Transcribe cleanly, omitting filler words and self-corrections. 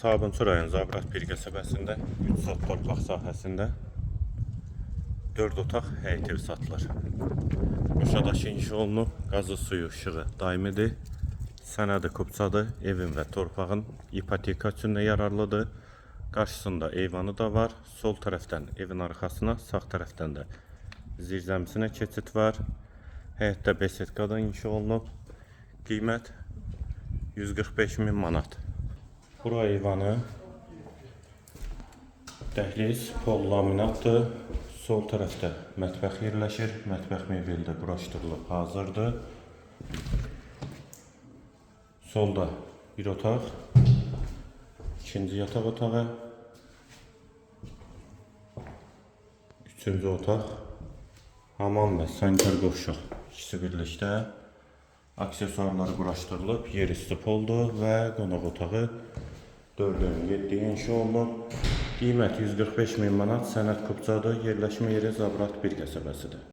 Sabunçu rayon Zabrat bir qəsəbəsində 3 sot torpaq sahəsində 4 otaq həyət evi satılır. Qoşadaşı inşa olunub, qazı suyu, işığı daimidir. Sənədi kupçadır, evin və torpağın ipoteka üçün də yararlıdır. Qarşısında eyvanı da var. Sol tərəfdən evin arxasına, sağ tərəfdən də zirzəmisinə keçid var. Həyətdə besetkada inşa olunub. Qiymət 145.000 manat. Bura eyvanı, dəhliz, pol laminatdır. Sol tərəfdə mətbəx yerləşir. Mətbəx mebeldə quraşdırılıb hazırdır. Solda bir otaq, ikinci yataq otağı, üçüncü otaq, hamam və sanitar qovşaq ikisi birlikdə. Aksesuarları quraşdırılıb, yer üstü poldur və qonaq otağı 4-ün 7-yə inşa olunub. Qiymət 145.000 manat, sənəd kupçadır, yerləşmə yeri Zabrat bir qəsəbəsidir.